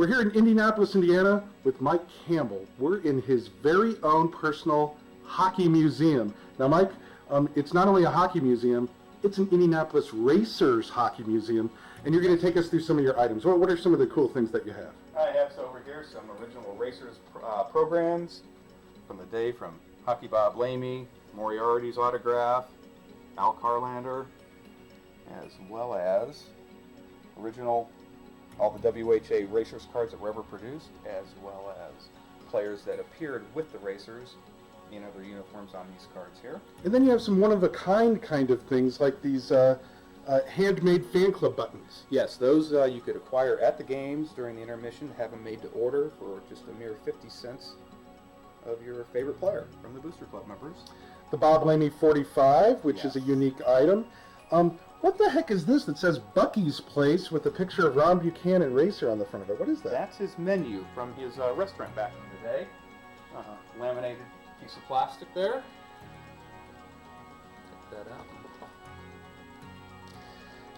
We're here in Indianapolis, Indiana with Mike Campbell. We're in his very own personal hockey museum. Now, Mike, it's not only a hockey museum, it's an Indianapolis Racers hockey museum, and you're going to take us through some of your items. What are some of the cool things that you have? I have over here some original Racers programs from the day, from Hockey Bob Lamey, Moriarty's autograph, Al Carlander, as well as original, all the WHA Racers cards that were ever produced, as well as players that appeared with the Racers in other uniforms on these cards here. And then you have some one-of-a-kind kind of things, like these handmade fan club buttons. Yes, those you could acquire at the games during the intermission, have them made to order for just a mere 50 cents of your favorite player from the Booster Club members. The Bob Lamey 45, which Yes. is a unique item. What the heck is this that says Bucky's Place with a picture of Ron Buchanan Racer on the front of it? What is that? That's his menu from his restaurant back in the day. Laminated piece of plastic there. Check that out.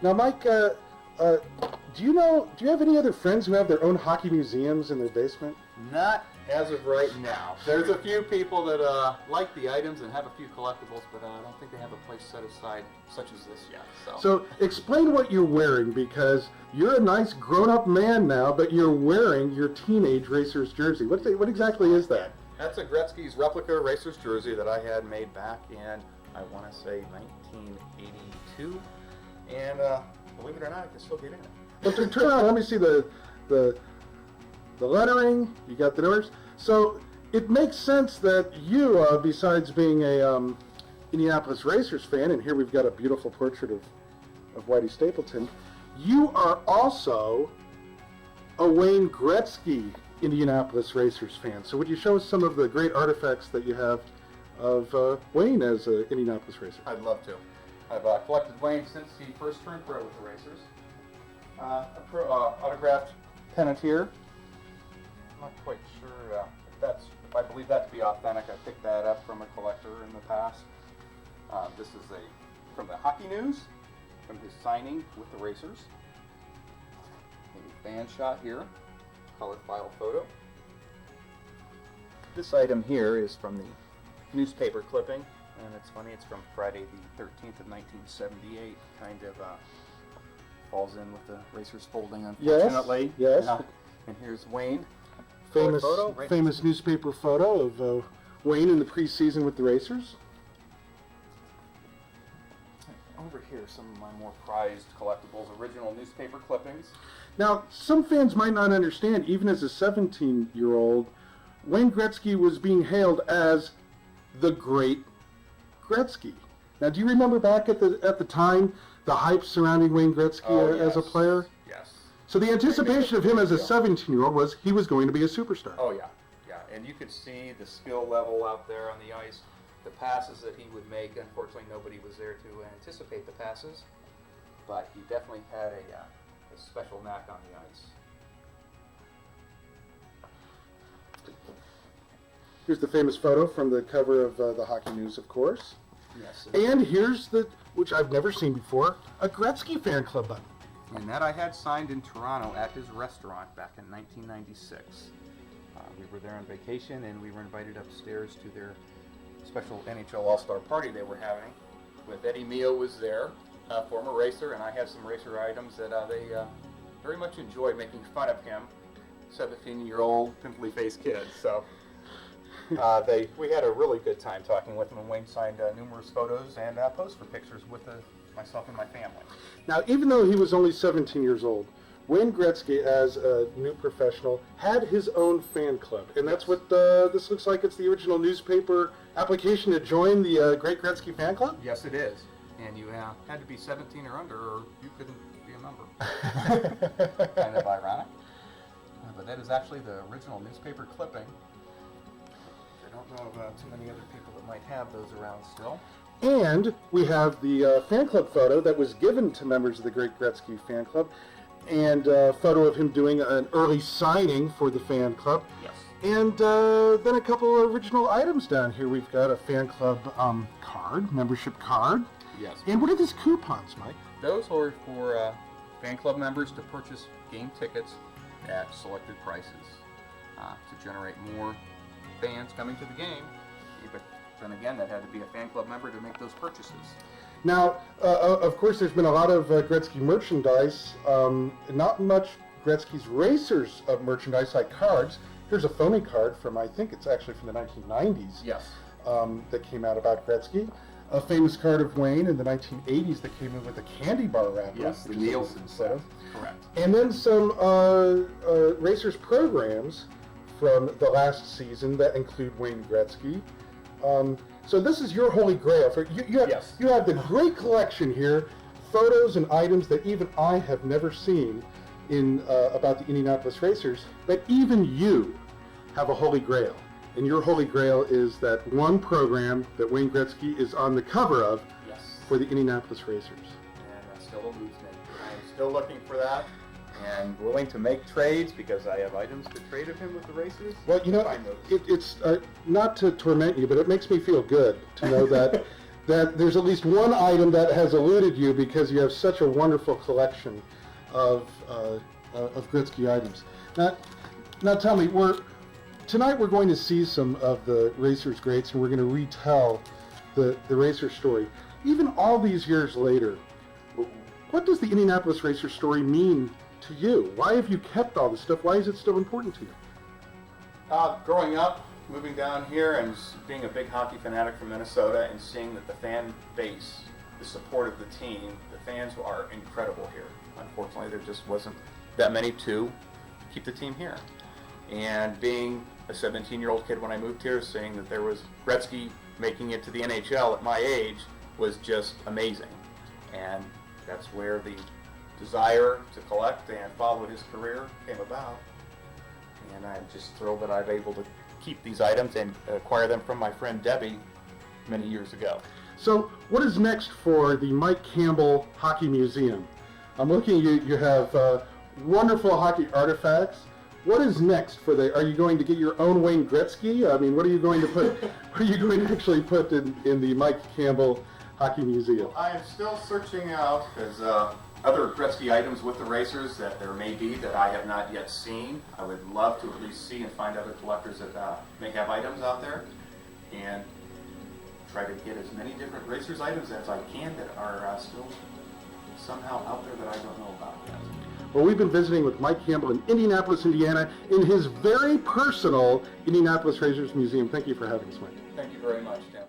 Now, Mike, do you have any other friends who have their own hockey museums in their basement? Not as of right now. There's a few people that like the items and have a few collectibles, but I don't think they have a place set aside such as this yet. So explain what you're wearing, because you're a nice grown-up man now, but you're wearing your teenage Racers jersey. What exactly is that? That's a Gretzky's replica Racers jersey that I had made back in, I want to say, 1982. And believe it or not, I can still get in it. But turn around, let me see the lettering. You got the numbers. So it makes sense that you, besides being a Indianapolis Racers fan, and here we've got a beautiful portrait of Whitey Stapleton, you are also a Wayne Gretzky Indianapolis Racers fan. So would you show us some of the great artifacts that you have of Wayne as an Indianapolis Racer? I'd love to. I've collected Wayne since he first turned pro with the Racers. Autographed pennant here. I'm not quite sure if I believe that to be authentic. I picked that up from a collector in the past. This is from the Hockey News, from his signing with the Racers. A fan shot here, color file photo. This item here is from the newspaper clipping. And it's funny, it's from Friday the 13th of 1978. Kind of falls in with the Racers folding, unfortunately. Yes. And here's Wayne. Famous newspaper photo of Wayne in the preseason with the Racers. Over here, some of my more prized collectibles, original newspaper clippings. Now, some fans might not understand, even as a 17-year-old, Wayne Gretzky was being hailed as the Great Gretzky. Now, do you remember back at the time the hype surrounding Wayne Gretzky as a player? Yes. So the anticipation of him as a 17-year-old was he was going to be a superstar. Oh yeah, yeah, and you could see the skill level out there on the ice, the passes that he would make. Unfortunately, nobody was there to anticipate the passes, but he definitely had a special knack on the ice. Here's the famous photo from the cover of the Hockey News, of course. Yes. And here's which I've never seen before, a Gretzky fan club button. And that I had signed in Toronto at his restaurant back in 1996. We were there on vacation, and we were invited upstairs to their special NHL All-Star party they were having. With Eddie Mio was there, former racer, and I had some racer items that they very much enjoyed making fun of him, 17-year-old pimply-faced kid. So we had a really good time talking with him, and Wayne signed numerous photos and posed for pictures with myself and my family. Now, even though he was only 17 years old, Wayne Gretzky, as a new professional, had his own fan club. And that's what this looks like. It's the original newspaper application to join the Great Gretzky fan club? Yes, it is. And you had to be 17 or under, or you couldn't be a member. Kind of ironic. But that is actually the original newspaper clipping. I don't know of too many other people that might have those around still. And we have the fan club photo that was given to members of the Great Gretzky fan club, and a photo of him doing an early signing for the fan club. Yes. And then a couple of original items down here. We've got a fan club card, membership card. Yes. And what are these coupons, Mike? Those are for fan club members to purchase game tickets at selected prices to generate more fans coming to the game. But then again, that had to be a fan club member to make those purchases. Now, of course, there's been a lot of Gretzky merchandise, not much Gretzky's Racers merchandise like cards. Here's a phony card from, I think it's actually from the 1990s. Yes. That came out about Gretzky. A famous card of Wayne in the 1980s that came in with a candy bar wrapper. Yes, the Nielsen set. Correct. And then some Racers programs from the last season that include Wayne Gretzky. So this is your holy grail. Yes. You have the great collection here, photos and items that even I have never seen in about the Indianapolis Racers, but even you have a holy grail. And your holy grail is that one program that Wayne Gretzky is on the cover of. Yes. For the Indianapolis Racers. And that still eludes me. I'm still looking for that and willing to make trades because I have items to trade of him with the Racers. Well, you know, it's not to torment you, but it makes me feel good to know that that there's at least one item that has eluded you because you have such a wonderful collection of Gretzky items. Now tell me, tonight we're going to see some of the Racers greats, and we're going to retell the Racers story. Even all these years later, what does the Indianapolis Racers story mean to you? Why have you kept all this stuff? Why is it still important to you? Growing up, moving down here, and being a big hockey fanatic from Minnesota, and seeing that the fan base, the support of the team, the fans are incredible here. Unfortunately, there just wasn't that many to keep the team here. And being a 17-year-old kid when I moved here, seeing that there was Gretzky making it to the NHL at my age was just amazing. And that's where the desire to collect and follow his career came about. And I'm just thrilled that I'm able to keep these items and acquire them from my friend Debbie many years ago. So what is next for the Mike Campbell Hockey Museum? I'm looking at you have wonderful hockey artifacts. What is next for are you going to get your own Wayne Gretzky? I mean, what are you going to put, what are you going to actually put in the Mike Campbell Hockey Museum? Well, I am still searching out as other Gretzky items with the Racers that there may be that I have not yet seen. I would love to at least see and find other collectors that may have items out there, and try to get as many different Racers items as I can that are still somehow out there that I don't know about yet. Well, we've been visiting with Mike Campbell in Indianapolis, Indiana, in his very personal Indianapolis Racers Museum. Thank you for having us, Mike. Thank you very much, Dan.